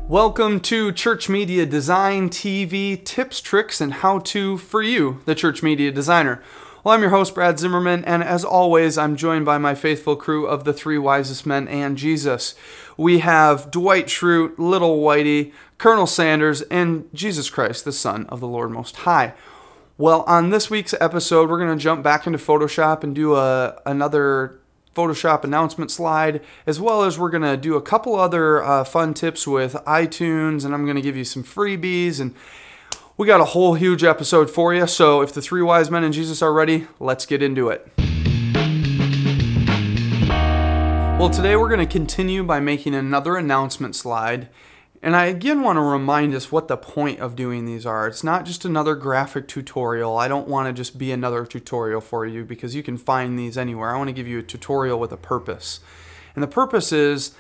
Welcome to ChurchMediaDesign.tv tips, tricks, and how-to for you, the church media designer. Well, I'm your host, Brad Zimmerman, and as always, I'm joined by my faithful crew of the three wisest men and Jesus. We have Dwight Schrute, Little Whitey, Colonel Sanders, and Jesus Christ, the Son of the Lord Most High. Well, on this week's episode, we're going to jump back into Photoshop and do another Photoshop announcement slide, as well as we're going to do a couple other fun tips with iTunes, and I'm going to give you some freebies, and we got a whole huge episode for you. So if the three wise men and Jesus are ready, let's get into it. Well, today we're going to continue by making another announcement slide. And I again want to remind us what the point of doing these are. It's not just another graphic tutorial. I don't want to just be another tutorial for you because you can find these anywhere. I want to give you a tutorial with a purpose. And the purpose is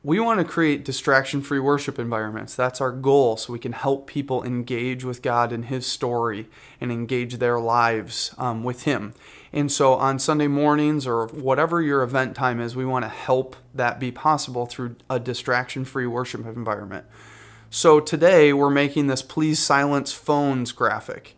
we want to create distraction-free worship environments. That's our goal, so we can help people engage with God and His story and engage their lives with Him. And so on Sunday mornings or whatever your event time is, we want to help that be possible through a distraction-free worship environment. So today we're making this Please Silence Phones graphic.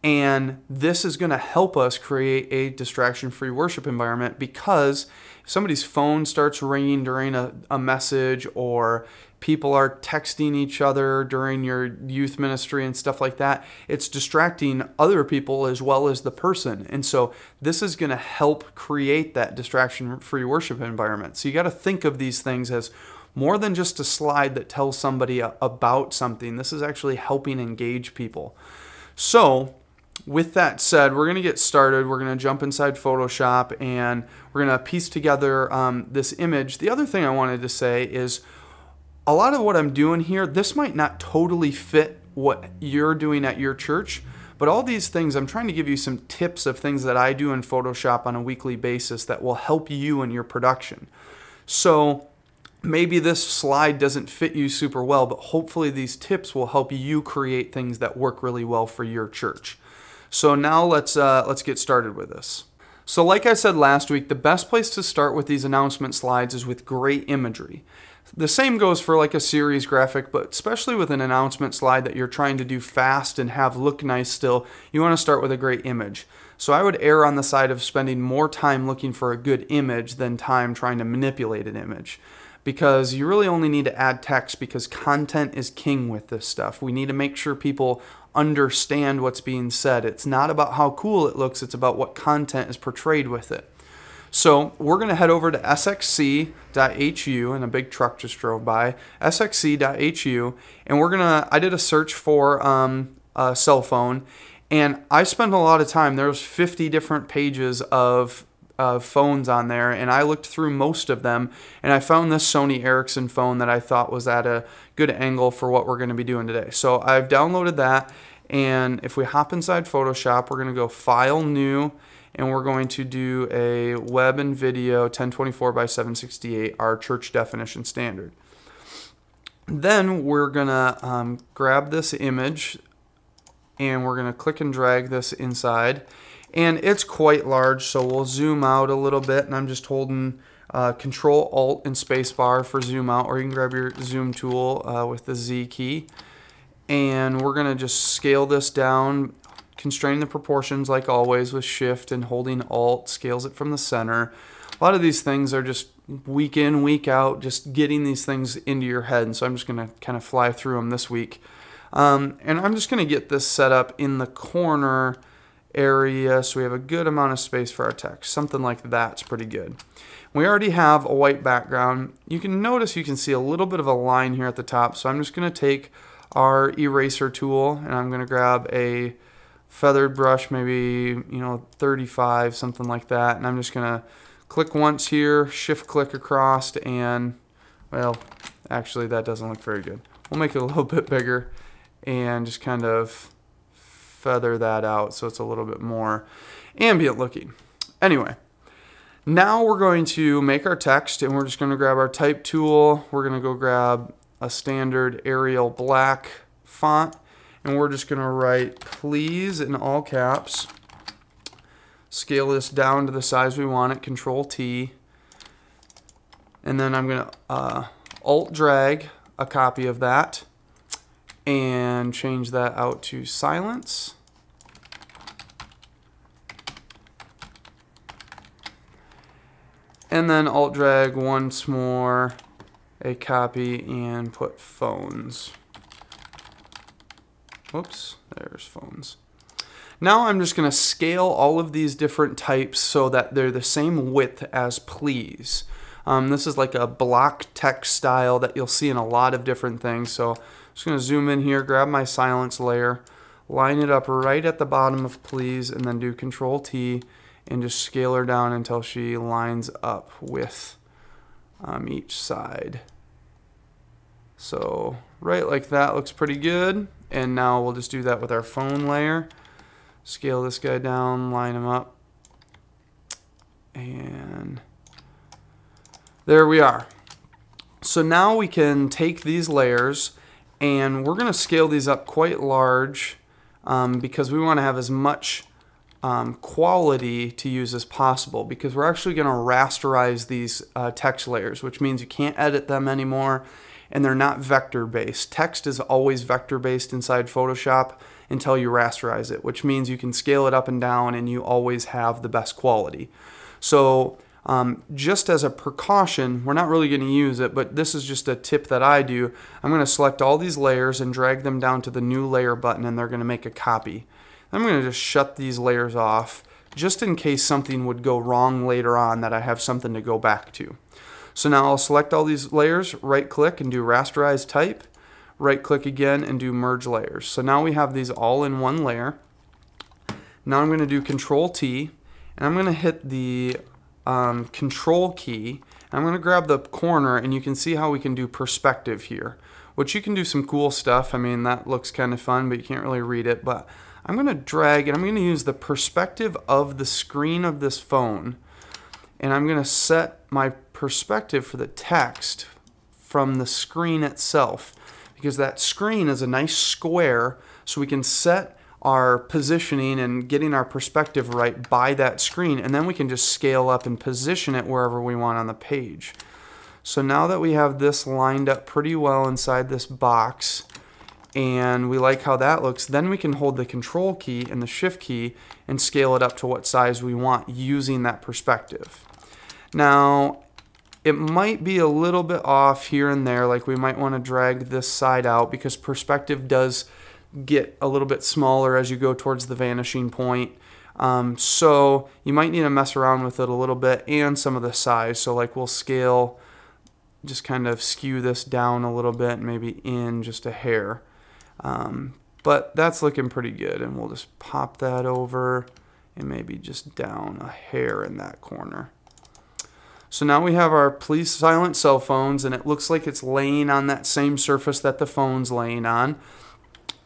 And this is going to help us create a distraction-free worship environment because if somebody's phone starts ringing during a message, or people are texting each other during your youth ministry and stuff like that, it's distracting other people as well as the person. And so this is going to help create that distraction-free worship environment. So you got to think of these things as more than just a slide that tells somebody about something. This is actually helping engage people. So with that said, we're going to get started. We're going to jump inside Photoshop and we're going to piece together this image. The other thing I wanted to say is a lot of what I'm doing here, this might not totally fit what you're doing at your church, but all these things, I'm trying to give you some tips of things that I do in Photoshop on a weekly basis that will help you in your production. So maybe this slide doesn't fit you super well, but hopefully these tips will help you create things that work really well for your church. So now let's get started with this. So like I said last week, the best place to start with these announcement slides is with great imagery. The same goes for like a series graphic, but especially with an announcement slide that you're trying to do fast and have look nice still, you want to start with a great image. So I would err on the side of spending more time looking for a good image than time trying to manipulate an image. Because you really only need to add text because content is king with this stuff. We need to make sure people understand what's being said. It's not about how cool it looks, it's about what content is portrayed with it. So we're going to head over to sxc.hu, and a big truck just drove by, sxc.hu, and I did a search for a cell phone, and I spent a lot of time. There's 50 different pages of phones on there, and I looked through most of them, and I found this Sony Ericsson phone that I thought was at a good angle for what we're going to be doing today. So I've downloaded that, and if we hop inside Photoshop, we're going to go File, New, and we're going to do a web and video 1024 by 768, our church definition standard. Then we're going to grab this image, and we're going to click and drag this inside. And it's quite large, so we'll zoom out a little bit, and I'm just holding Control Alt and Spacebar for zoom out, or you can grab your zoom tool with the Z key. And we're going to just scale this down, constrain the proportions like always with Shift, and holding Alt scales it from the center. A lot of these things are just week in, week out, just getting these things into your head, and so I'm just going to kind of fly through them this week. And I'm just going to get this set up in the corner area so we have a good amount of space for our text. Something like that's pretty good. We already have a white background. You can notice you can see a little bit of a line here at the top, so I'm just going to take our eraser tool and I'm going to grab a feathered brush, maybe 35, something like that, and I'm just going to click once here, shift click across, and well, actually that doesn't look very good. We'll make it a little bit bigger and just kind of feather that out so it's a little bit more ambient looking. Anyway, now we're going to make our text, and we're just going to grab our type tool. We're going to go grab a standard Arial black font, and we're just going to write please in all caps. Scale this down to the size we want it, Control T, and then I'm going to Alt drag a copy of that and change that out to silence. And then Alt drag once more a copy and put phones. Whoops, there's phones. Now I'm just going to scale all of these different types so that they're the same width as please. This is like a block text style that you'll see in a lot of different things. So I'm just going to zoom in here, grab my silence layer, line it up right at the bottom of please, and then do Control T and just scale her down until she lines up with each side. So right like that looks pretty good. And now we'll just do that with our phone layer. Scale this guy down, line him up, and there we are. So now we can take these layers and we're going to scale these up quite large because we want to have as much quality to use as possible, because we're actually going to rasterize these text layers, which means you can't edit them anymore, and they're not vector based. Text is always vector based inside Photoshop until you rasterize it, which means you can scale it up and down and you always have the best quality. So just as a precaution, we're not really going to use it, but this is just a tip that I do. I'm going to select all these layers and drag them down to the new layer button, and they're going to make a copy. I'm going to just shut these layers off just in case something would go wrong later on that I have something to go back to. So now I'll select all these layers, right click and do rasterize type, right click again and do merge layers. So now we have these all in one layer. Now I'm going to do Control T and I'm going to hit the Control key. I'm going to grab the corner, and you can see how we can do perspective here, which you can do some cool stuff. I mean, that looks kind of fun, but you can't really read it. But I'm going to drag and I'm going to use the perspective of the screen of this phone, and I'm going to set my perspective for the text from the screen itself, because that screen is a nice square, so we can set our positioning and getting our perspective right by that screen, and then we can just scale up and position it wherever we want on the page. So now that we have this lined up pretty well inside this box and we like how that looks, then we can hold the Control key and the Shift key and scale it up to what size we want using that perspective. Now it might be a little bit off here and there, like we might want to drag this side out because perspective does get a little bit smaller as you go towards the vanishing point. So you might need to mess around with it a little bit and some of the size. So like we'll scale, just kind of skew this down a little bit, maybe in just a hair. But that's looking pretty good, and we'll just pop that over and maybe just down a hair in that corner. So now we have our please silence cell phones, and it looks like it's laying on that same surface that the phone's laying on.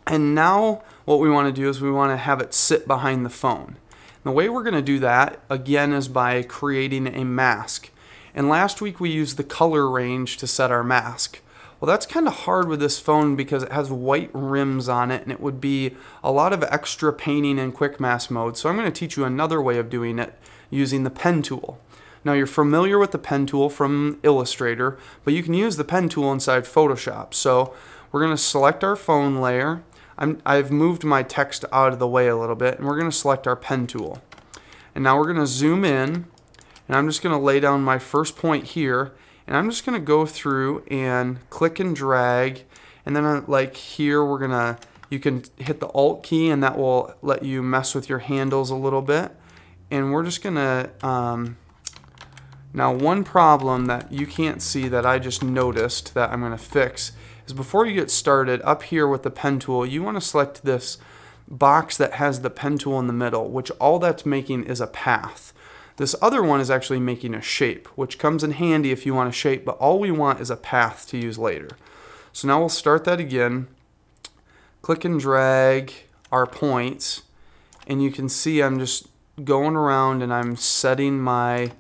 And now what we want to do is we want to have it sit behind the phone. And the way we're going to do that, again, is by creating a mask. And last week we used the color range to set our mask. Well, that's kind of hard with this phone because it has white rims on it, and it would be a lot of extra painting in quick mask mode. So I'm going to teach you another way of doing it using the pen tool. Now you're familiar with the pen tool from Illustrator, but you can use the pen tool inside Photoshop. So we're going to select our phone layer. I've moved my text out of the way a little bit, and we're going to select our pen tool. And now we're going to zoom in, and I'm just going to lay down my first point here, and I'm just going to go through and click and drag, and then like here you can hit the Alt key, and that will let you mess with your handles a little bit. And we're just going to, now one problem that you can't see that I just noticed that I'm going to fix is before you get started, up here with the pen tool, you want to select this box that has the pen tool in the middle, which all that's making is a path. This other one is actually making a shape, which comes in handy if you want a shape, but all we want is a path to use later. So now we'll start that again, click and drag our points, and you can see I'm just going around and I'm setting my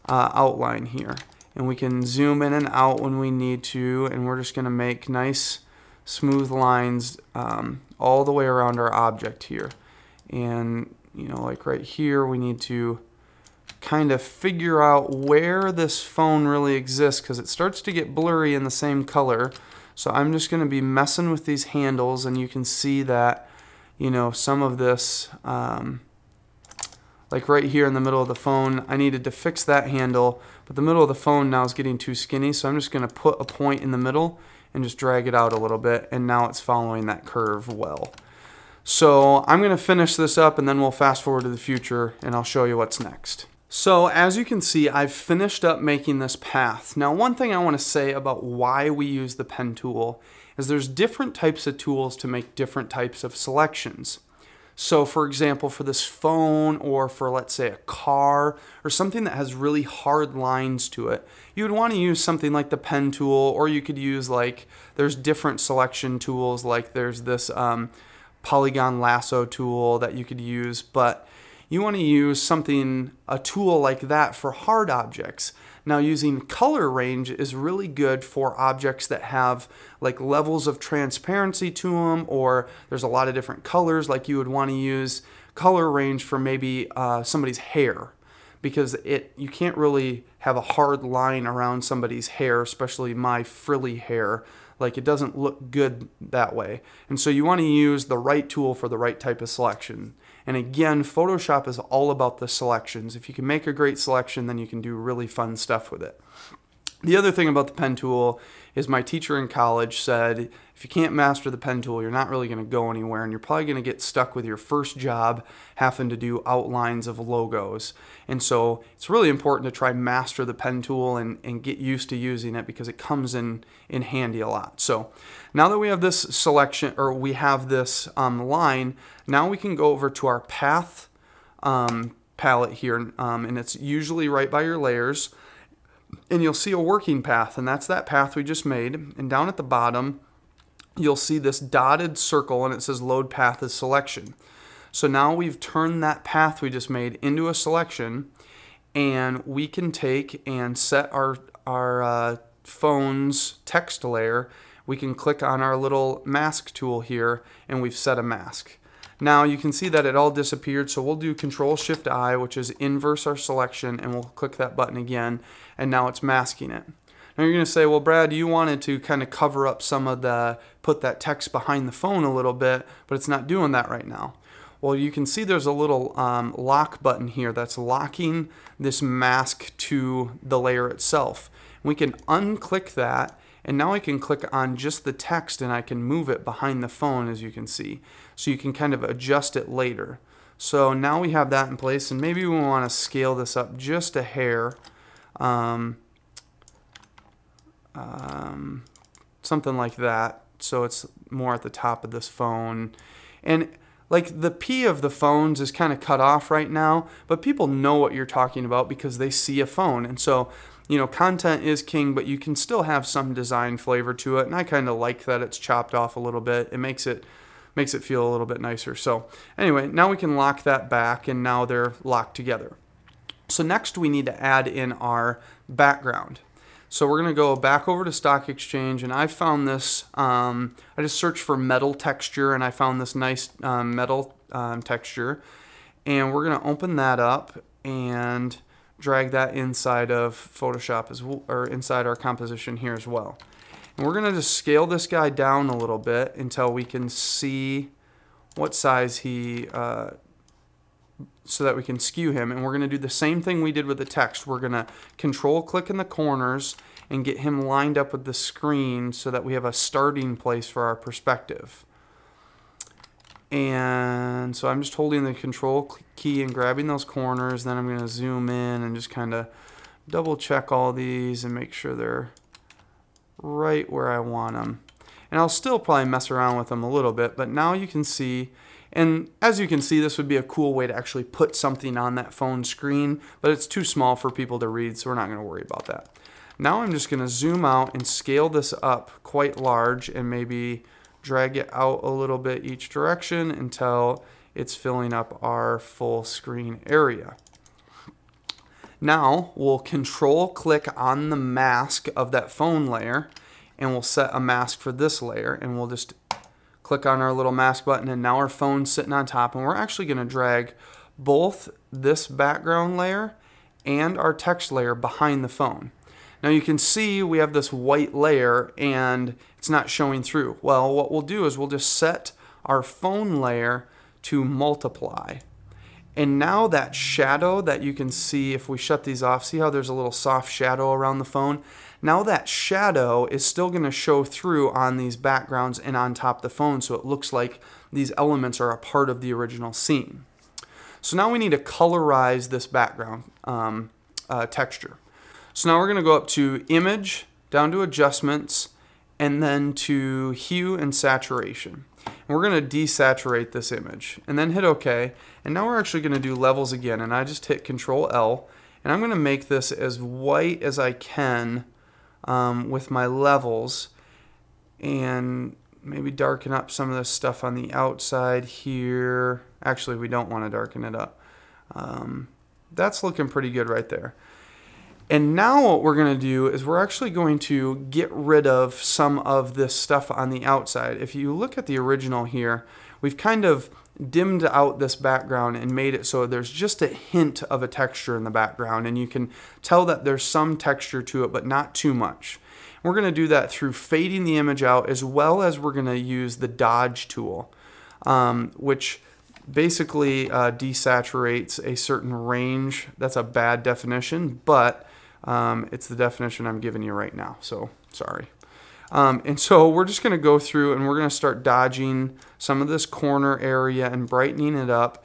outline here. And we can zoom in and out when we need to, and we're just going to make nice smooth lines all the way around our object here. And you know, like right here, we need to kind of figure out where this phone really exists because it starts to get blurry in the same color. So I'm just going to be messing with these handles, and you can see that, you know, some of this, like right here in the middle of the phone, I needed to fix that handle, but the middle of the phone now is getting too skinny, so I'm just going to put a point in the middle and just drag it out a little bit, and now it's following that curve well. So I'm going to finish this up, and then we'll fast forward to the future, and I'll show you what's next. So as you can see, I've finished up making this path. Now, one thing I want to say about why we use the pen tool is there's different types of tools to make different types of selections. So for example, for this phone, or for, let's say, a car or something that has really hard lines to it, you would want to use something like the pen tool, or you could use, like, there's different selection tools, like there's this polygon lasso tool that you could use, but you want to use a tool like that for hard objects. Now, using color range is really good for objects that have like levels of transparency to them, or there's a lot of different colors. Like you would want to use color range for maybe somebody's hair, because you can't really have a hard line around somebody's hair, especially my frilly hair. Like, it doesn't look good that way. And so you want to use the right tool for the right type of selection. And again, Photoshop is all about the selections. If you can make a great selection, then you can do really fun stuff with it. The other thing about the pen tool is my teacher in college said, if you can't master the pen tool, you're not really going to go anywhere, and you're probably going to get stuck with your first job having to do outlines of logos. And so it's really important to try and master the pen tool and get used to using it, because it comes in handy a lot. So now that we have this selection, or we have this line, now we can go over to our path palette here, and it's usually right by your layers. And you'll see a working path, and that's that path we just made. And down at the bottom, you'll see this dotted circle, and it says load path as selection. So now we've turned that path we just made into a selection, and we can take and set our phone's text layer. We can click on our little mask tool here, and we've set a mask. Now you can see that it all disappeared, so we'll do Control-Shift-I, which is inverse our selection, and we'll click that button again, and now it's masking it. Now you're going to say, well, Brad, you wanted to kind of cover up put that text behind the phone a little bit, but it's not doing that right now. Well, you can see there's a little lock button here that's locking this mask to the layer itself. We can unclick that, and now I can click on just the text, and I can move it behind the phone, as you can see. So you can kind of adjust it later. So now we have that in place, and maybe we want to scale this up just a hair. Something like that, so it's more at the top of this phone. And like the P of the phones is kind of cut off right now, but people know what you're talking about because they see a phone. And so, you know, content is king, but you can still have some design flavor to it, and I kind of like that it's chopped off a little bit. It makes it feel a little bit nicer. So anyway, now we can lock that back, and now they're locked together. So next we need to add in our background. So we're going to go back over to Stock Exchange, and I found this, I just searched for metal texture, and I found this nice metal texture. And we're going to open that up and drag that inside of Photoshop, or inside our composition here as well. And we're going to just scale this guy down a little bit until we can see what size so that we can skew him. And we're going to do the same thing we did with the text. We're going to Control-click in the corners and get him lined up with the screen so that we have a starting place for our perspective. And so I'm just holding the Control key and grabbing those corners. Then I'm going to zoom in and just kind of double check all these and make sure they're right where I want them. And I'll still probably mess around with them a little bit, but now you can see, and as you can see, this would be a cool way to actually put something on that phone screen, but it's too small for people to read, so we're not going to worry about that. Now I'm just going to zoom out and scale this up quite large and maybe drag it out a little bit each direction until it's filling up our full screen area. Now we'll Control-click on the mask of that phone layer, and we'll set a mask for this layer, and we'll just click on our little mask button, and now our phone's sitting on top, and we're actually going to drag both this background layer and our text layer behind the phone. Now you can see we have this white layer and it's not showing through. Well, what we'll do is we'll just set our phone layer to multiply. And now that shadow that you can see, if we shut these off, see how there's a little soft shadow around the phone? Now that shadow is still going to show through on these backgrounds and on top of the phone, so it looks like these elements are a part of the original scene. So now we need to colorize this background texture. So now we're going to go up to Image, down to Adjustments, and then to Hue and Saturation. And we're going to desaturate this image and then hit OK. And now we're actually going to do levels again, and I just hit CTRL L, and I'm going to make this as white as I can with my levels, and maybe darken up some of this stuff on the outside here. Actually, we don't want to darken it up. That's looking pretty good right there. And now what we're going to do is we're actually going to get rid of some of this stuff on the outside. If you look at the original here, we've kind of dimmed out this background and made it so there's just a hint of a texture in the background, and you can tell that there's some texture to it, but not too much. We're going to do that through fading the image out, as well as we're going to use the dodge tool, which basically desaturates a certain range. That's a bad definition, but it's the definition I'm giving you right now, so sorry. And so we're just going to go through and we're going to start dodging some of this corner area and brightening it up,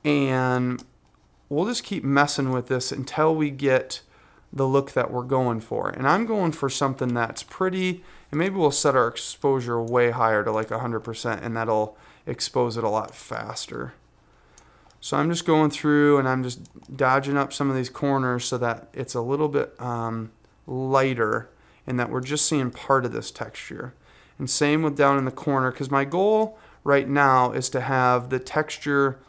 and we'll just keep messing with this until we get the look that we're going for. And I'm going for something that's pretty, and maybe we'll set our exposure way higher to like 100%, and that'll expose it a lot faster. So I'm just going through and I'm just dodging up some of these corners so that it's a little bit lighter, and that we're just seeing part of this texture. And same with down in the corner, because my goal right now is to have the texture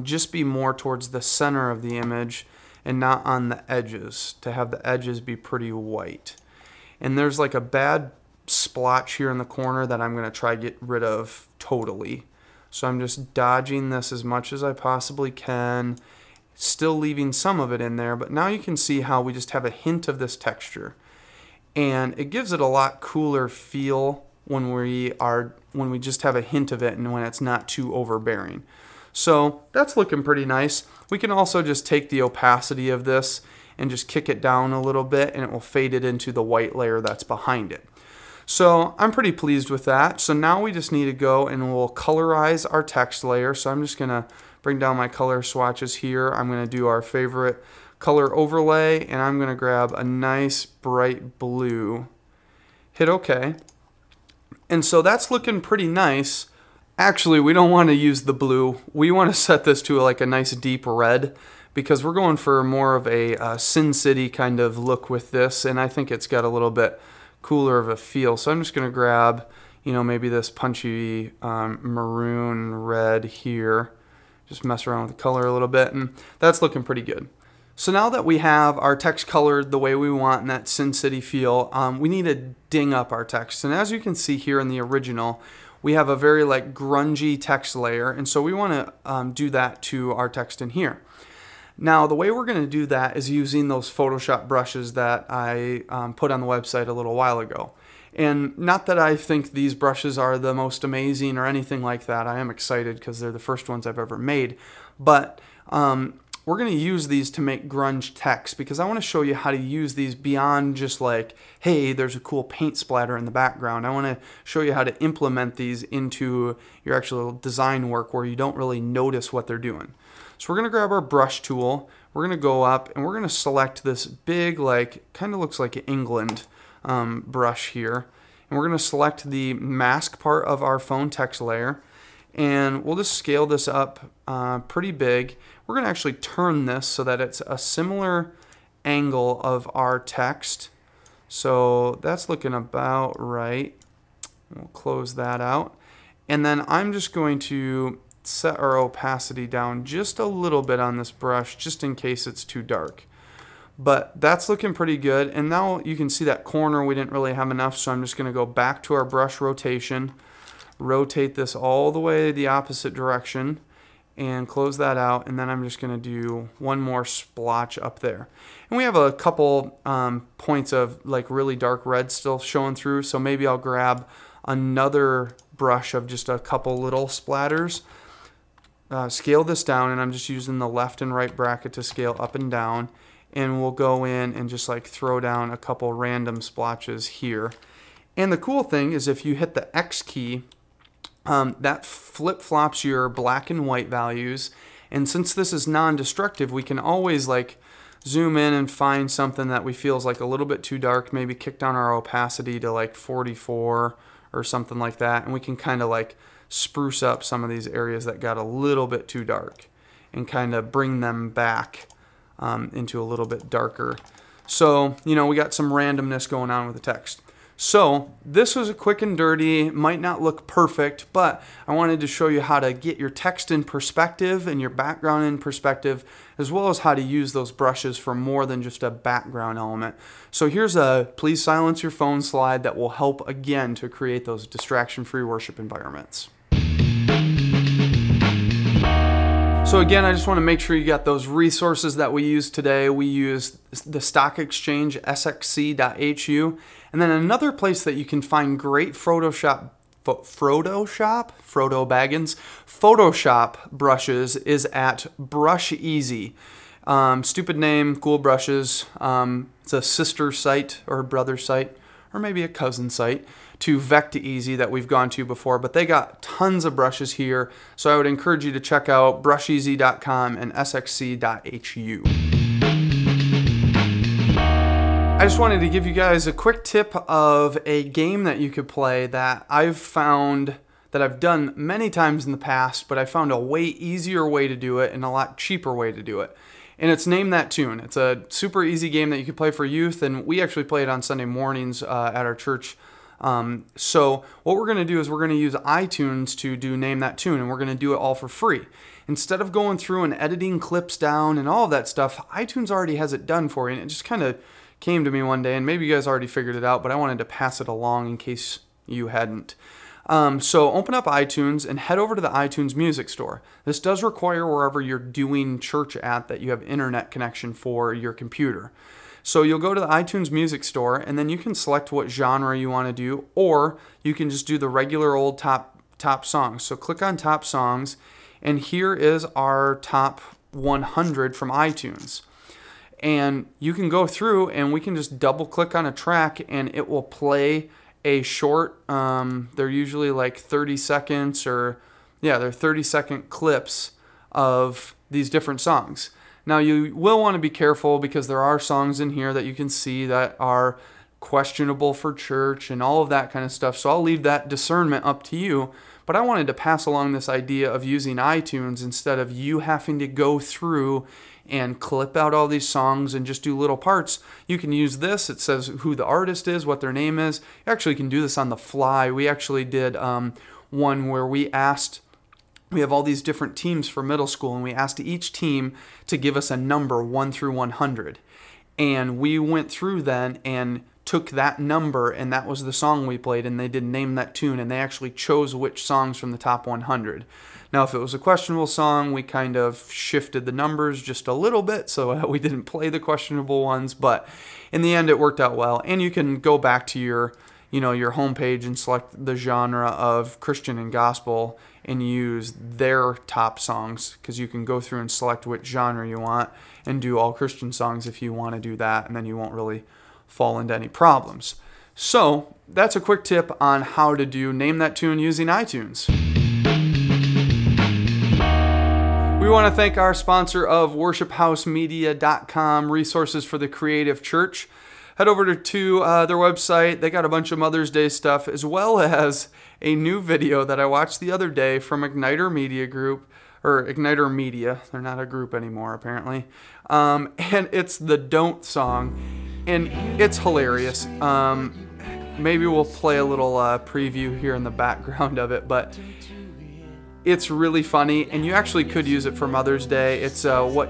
just be more towards the center of the image and not on the edges, to have the edges be pretty white. And there's like a bad splotch here in the corner that I'm going to try to get rid of totally. So I'm just dodging this as much as I possibly can, still leaving some of it in there, but now you can see how we just have a hint of this texture. And it gives it a lot cooler feel when we just have a hint of it and when it's not too overbearing. So that's looking pretty nice. We can also just take the opacity of this and just kick it down a little bit, and it will fade it into the white layer that's behind it. So I'm pretty pleased with that. So now we just need to go and we'll colorize our text layer. So I'm just going to bring down my color swatches here. I'm going to do our favorite color overlay, and I'm going to grab a nice bright blue. Hit OK. And so that's looking pretty nice. Actually, we don't want to use the blue. We want to set this to like a nice deep red, because we're going for more of a Sin City kind of look with this, and I think it's got a little bit cooler of a feel. So I'm just going to grab, maybe this punchy maroon red here. Just mess around with the color a little bit, and that's looking pretty good. So now that we have our text colored the way we want in that Sin City feel, we need to ding up our text. And as you can see here in the original, we have a very like grungy text layer, and so we want to do that to our text in here. Now the way we're going to do that is using those Photoshop brushes that I put on the website a little while ago. And not that I think these brushes are the most amazing or anything like that. I am excited because they're the first ones I've ever made. But we're going to use these to make grunge text, because I want to show you how to use these beyond just like, hey, there's a cool paint splatter in the background. I want to show you how to implement these into your actual design work where you don't really notice what they're doing. So we're going to grab our brush tool, we're going to go up, and we're going to select this big, like, kind of looks like an England brush here. And we're going to select the mask part of our phone text layer, and we'll just scale this up pretty big. We're going to actually turn this so that it's a similar angle of our text. So that's looking about right. We'll close that out. And then I'm just going to set our opacity down just a little bit on this brush, just in case it's too dark. But that's looking pretty good. And now you can see that corner we didn't really have enough, so I'm just going to go back to our brush rotation, rotate this all the way the opposite direction, and close that out, and then I'm just going to do one more splotch up there. And we have a couple points of like really dark red still showing through, so maybe I'll grab another brush of just a couple little splatters. Scale this down, and I'm just using the left and right bracket to scale up and down, and we'll go in and just like throw down a couple random splotches here. And the cool thing is if you hit the X key, that flip-flops your black and white values, and since this is non-destructive, we can always like zoom in and find something that we feel is like a little bit too dark, maybe kick down our opacity to like 44 or something like that, and we can kind of like spruce up some of these areas that got a little bit too dark and kind of bring them back into a little bit darker. So, you know, we got some randomness going on with the text. So this was a quick and dirty, might not look perfect, but I wanted to show you how to get your text in perspective and your background in perspective, as well as how to use those brushes for more than just a background element. So here's a please silence your phone slide that will help again to create those distraction-free worship environments. So again, I just want to make sure you got those resources that we used today. We used the stock exchange, sxc.hu, and then another place that you can find great Photoshop brushes is at Brush Easy. Stupid name, cool brushes. It's a sister site or a brother site, or maybe a cousin site to Vect-Easy that we've gone to before, but they got tons of brushes here, so I would encourage you to check out brusheasy.com and sxc.hu. I just wanted to give you guys a quick tip of a game that you could play that I've found that I've done many times in the past, but I found a way easier way to do it and a lot cheaper way to do it. And it's Name That Tune. It's a super easy game that you can play for youth, and we actually play it on Sunday mornings at our church. So what we're going to do is we're going to use iTunes to do Name That Tune, and we're going to do it all for free. Instead of going through and editing clips down and all of that stuff, iTunes already has it done for you, and it just kind of came to me one day, and maybe you guys already figured it out, but I wanted to pass it along in case you hadn't. So open up iTunes and head over to the iTunes Music Store. This does require wherever you're doing church at that you have internet connection for your computer. So you'll go to the iTunes Music Store, and then you can select what genre you want to do, or you can just do the regular old top songs. So click on Top Songs, and here is our top 100 from iTunes. And you can go through, and we can just double click on a track, and it will play a short, they're usually like 30 seconds or, yeah, they're 30-second clips of these different songs. Now you will want to be careful because there are songs in here that you can see that are questionable for church and all of that kind of stuff. So I'll leave that discernment up to you. But I wanted to pass along this idea of using iTunes instead of you having to go through and clip out all these songs and just do little parts. You can use this. It says who the artist is, what their name is. You actually can do this on the fly. We actually did one where we have all these different teams for middle school, and we asked each team to give us a number 1 through 100. And we went through then and took that number, and that was the song we played, and they did Name That Tune, and they actually chose which songs from the top 100. Now, if it was a questionable song, we kind of shifted the numbers just a little bit so we didn't play the questionable ones, but in the end, it worked out well. And you can go back to your homepage and select the genre of Christian and gospel and use their top songs, because you can go through and select which genre you want and do all Christian songs if you want to do that, and then you won't really fall into any problems. So that's a quick tip on how to do Name That Tune using iTunes. We want to thank our sponsor of worshiphousemedia.com, resources for the creative church. Head over to their website. They got a bunch of Mother's Day stuff, as well as a new video that I watched the other day from Igniter Media Group, or Igniter Media. They're not a group anymore, apparently. And it's the Don't song, and it's hilarious. Maybe we'll play a little preview here in the background of it, but it's really funny, and you actually could use it for Mother's Day. It's what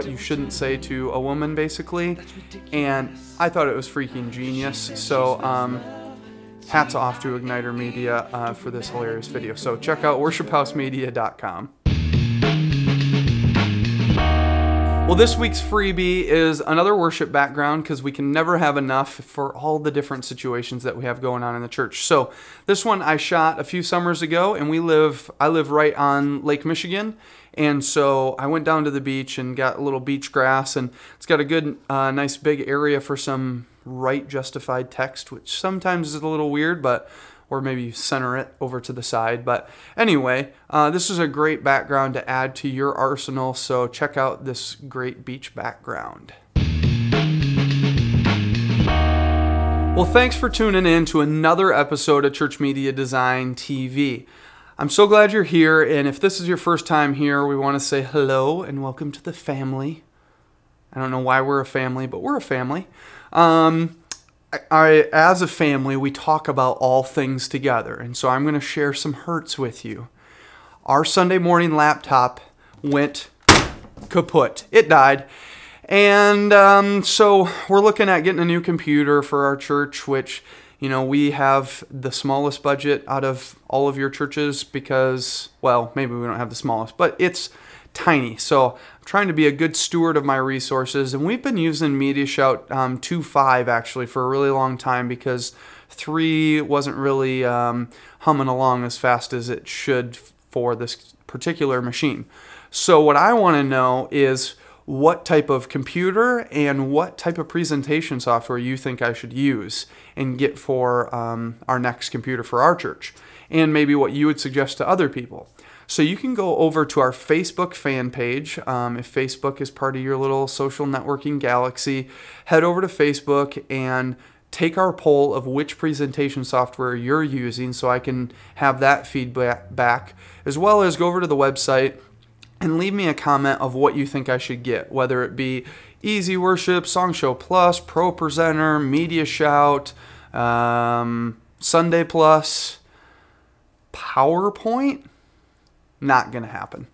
you shouldn't say to a woman, basically, and I thought it was freaking genius. So hats off to Igniter Media for this hilarious video. So check out worshiphousemedia.com. Well, this week's freebie is another worship background because we can never have enough for all the different situations that we have going on in the church. So this one I shot a few summers ago, and I live right on Lake Michigan, and so I went down to the beach and got a little beach grass, and it's got a good, nice big area for some right justified text, which sometimes is a little weird, or maybe you center it over to the side. But anyway, this is a great background to add to your arsenal, so check out this great beach background. Well, thanks for tuning in to another episode of Church Media Design TV. I'm so glad you're here, and if this is your first time here, we want to say hello and welcome to the family. I don't know why we're a family, but we're a family. As a family, we talk about all things together, and so I'm going to share some hurts with you. Our Sunday morning laptop went kaput. It died, and so we're looking at getting a new computer for our church, which, you know, we have the smallest budget out of all of your churches because, well, maybe we don't have the smallest, but it's tiny. So I'm trying to be a good steward of my resources, and we've been using MediaShout 2.5 actually for a really long time because 3 wasn't really humming along as fast as it should for this particular machine. So what I want to know is what type of computer and what type of presentation software you think I should use and get for our next computer for our church, and maybe what you would suggest to other people. So you can go over to our Facebook fan page. If Facebook is part of your little social networking galaxy, head over to Facebook and take our poll of which presentation software you're using so I can have that feedback back, as well as go over to the website and leave me a comment of what you think I should get, whether it be Easy Worship, Song Show Plus, Pro Presenter, MediaShout, Sunday Plus, PowerPoint. Not going to happen.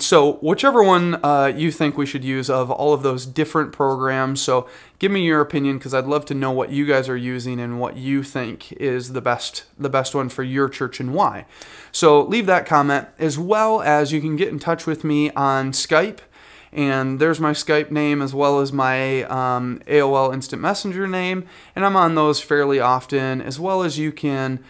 So whichever one you think we should use of all of those different programs. So give me your opinion, because I'd love to know what you guys are using and what you think is the best one for your church and why. So leave that comment, as well as you can get in touch with me on Skype. And there's my Skype name as well as my AOL Instant Messenger name. And I'm on those fairly often, as well as you can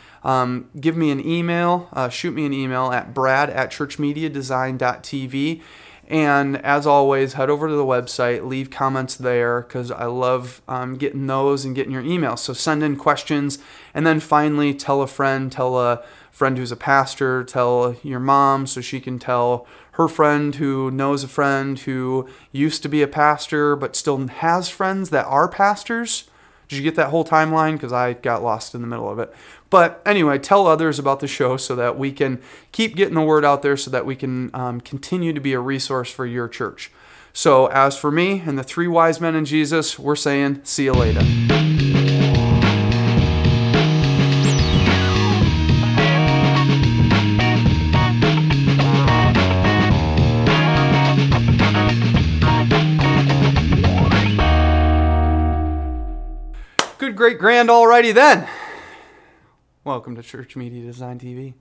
give me an email, shoot me an email at brad@ChurchMediaDesign.tv. And as always, head over to the website, leave comments there, because I love getting those and getting your emails. So send in questions, and then finally tell a friend who's a pastor, tell your mom so she can tell her friend who knows a friend who used to be a pastor but still has friends that are pastors. Did you get that whole timeline? Because I got lost in the middle of it. But anyway, tell others about the show so that we can keep getting the word out there, so that we can continue to be a resource for your church. So as for me and the 3 wise men and Jesus, we're saying, see you later. Good, great, grand, alrighty then. Welcome to Church Media Design TV.